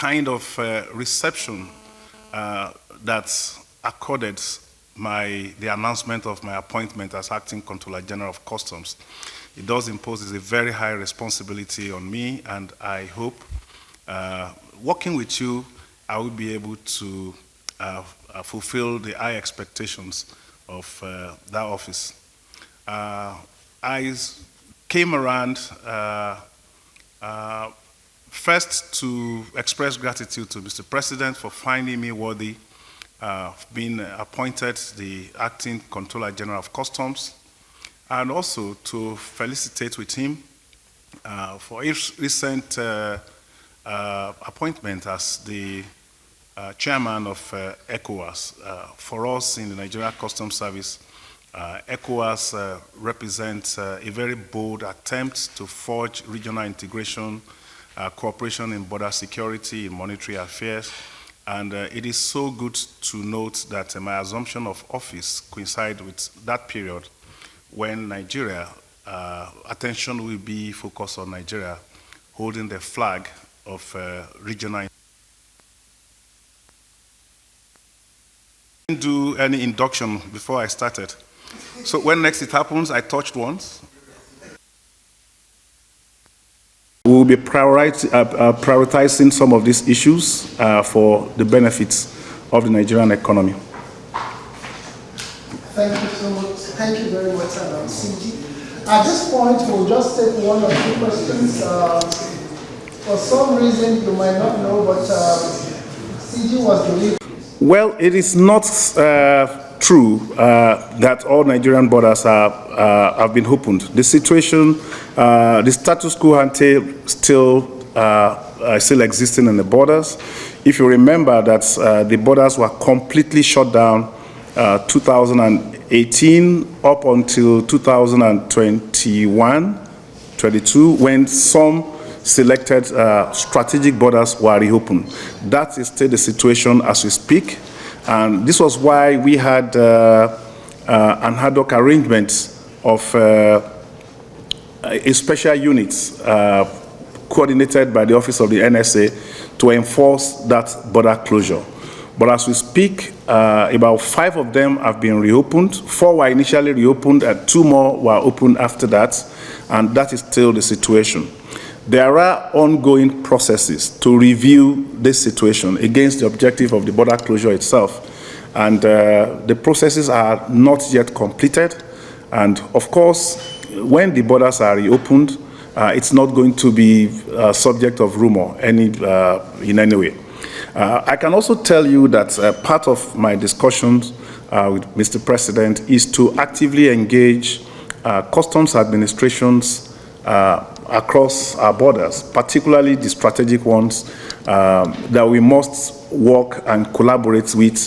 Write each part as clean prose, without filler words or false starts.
kind of reception that's accorded the announcement of my appointment as Acting Controller General of Customs. It does impose a very high responsibility on me, and I hope, working with you, I will be able to fulfill the high expectations of that office. I came around first to express gratitude to Mr. President for finding me worthy of being appointed the Acting Controller General of Customs, and also to felicitate with him for his recent appointment as the chairman of ECOWAS. For us in the Nigeria Customs Service, ECOWAS represents a very bold attempt to forge regional integration, cooperation in border security, in monetary affairs, and it is so good to note that my assumption of office coincides with that period when Nigeria, attention will be focused on Nigeria holding the flag of regional. I didn't do any induction before I started. So when next it happens, I touched once. We will be prioritizing some of these issues for the benefits of the Nigerian economy. Thank you so much. Thank you very much, CG. At this point, we'll just take one or two questions. For some reason, you might not know, but CG was the lead. Well, it is not true that all Nigerian borders have been opened. The situation, the status quo ante still existing in the borders. If you remember that the borders were completely shut down 2018 up until 2021, 22, when some selected strategic borders were reopened. That is still the situation as we speak. And this was why we had an ad hoc arrangement of a special unit coordinated by the Office of the NSA to enforce that border closure. But as we speak, about 5 of them have been reopened. 4 were initially reopened, and 2 more were opened after that, and that is still the situation. There are ongoing processes to review this situation against the objective of the border closure itself. And the processes are not yet completed. And of course, when the borders are reopened, it's not going to be subject of rumor in any way. I can also tell you that part of my discussions with Mr. President is to actively engage customs administrations across our borders, particularly the strategic ones that we must work and collaborate with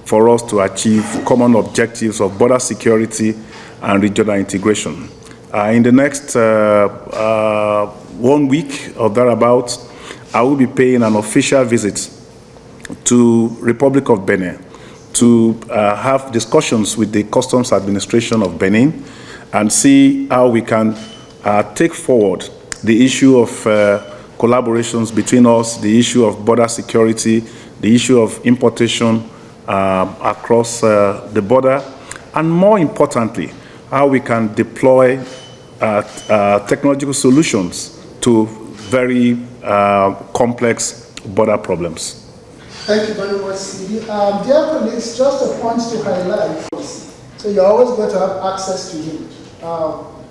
for us to achieve common objectives of border security and regional integration. In the next 1 week or thereabouts, I will be paying an official visit to Republic of Benin to have discussions with the Customs Administration of Benin and see how we can take forward the issue of collaborations between us, the issue of border security, the issue of importation across the border, and more importantly, how we can deploy technological solutions to very complex border problems. Thank you very much, CD. Dear colleagues, just a point to highlight. So you're always going to have access to him.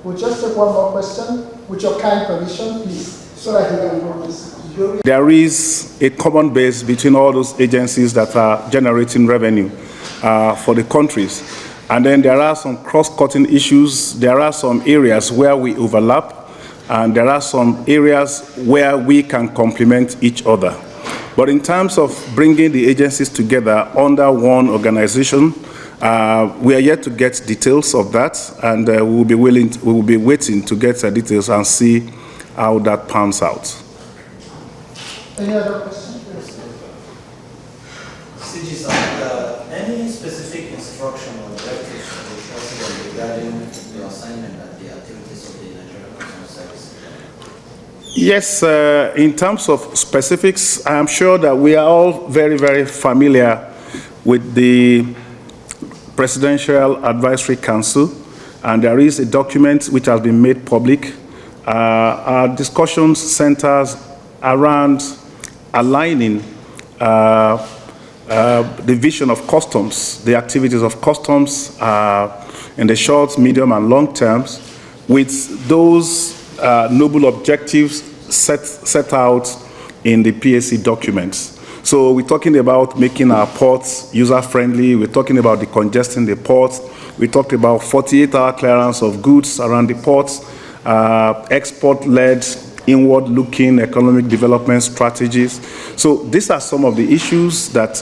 We'll just take one more question. With your kind permission, please, so that he can go this. There is a common base between all those agencies that are generating revenue for the countries. And then there are some cross-cutting issues. There are some areas where we overlap, and there are some areas where we can complement each other. But in terms of bringing the agencies together under one organization, we are yet to get details of that, and we will be waiting to get the details and see how that pans out. Any other questions? CG, any specific instruction or directives from the President regarding your assignment and the activities of the Nigerian Customs Service? Yes, in terms of specifics, I am sure that we are all very, very familiar with the Presidential Advisory Council, and there is a document which has been made public. Our discussions centers around aligning the vision of customs, the activities of customs in the short, medium, and long terms, with those noble objectives set out in the PAC documents. So we're talking about making our ports user-friendly. We're talking about decongesting the ports. We talked about 48-hour clearance of goods around the ports, export-led, inward-looking economic development strategies. So these are some of the issues that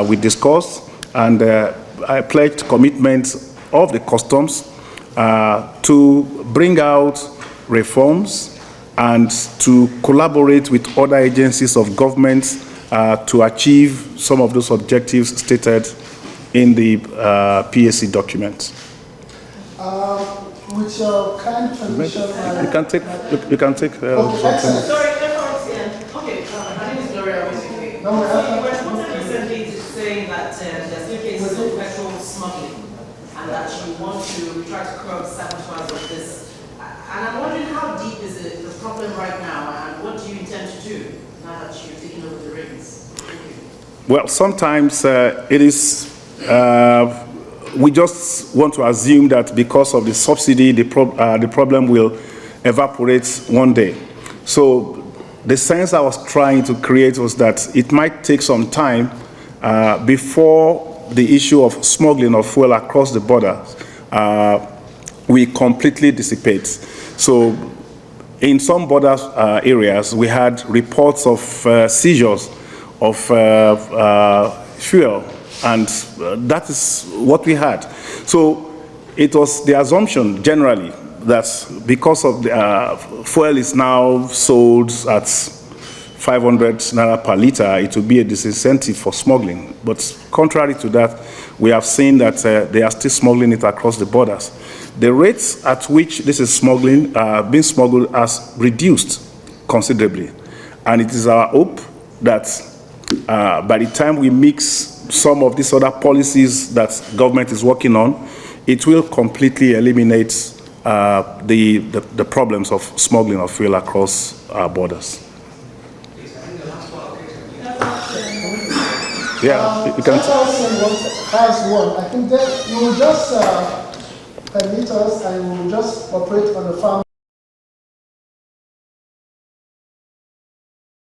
we discussed, and I pledged commitment of the customs to bring out reforms and to collaborate with other agencies of government to achieve some of those objectives stated in the PAC document. With your kind permission, You can take. Sorry, okay, my name is Gloria Wisike. No, So you responded recently to saying that there's still cases of petrol smuggling and that you want to try to curb sabotage of this. And I'm wondering how deep is the problem right now, and what do you intend to do now that you've taken over the reins? Thank you. Well, sometimes it is. We just want to assume that because of the subsidy, the problem will evaporate one day. So the sense I was trying to create was that it might take some time before the issue of smuggling of fuel across the border we completely dissipate. So in some border areas, we had reports of seizures of fuel, and that is what we had. So it was the assumption generally that because of the fuel is now sold at 500 naira per liter, it will be a disincentive for smuggling. But contrary to that, we have seen that they are still smuggling it across the borders. The rates at which this is being smuggled has reduced considerably. And it is our hope that by the time we mix some of these other policies that government is working on, it will completely eliminate the problems of smuggling of fuel across our borders. Yeah, you can. That's one. I think that you will just permit us and we will just operate on the farm.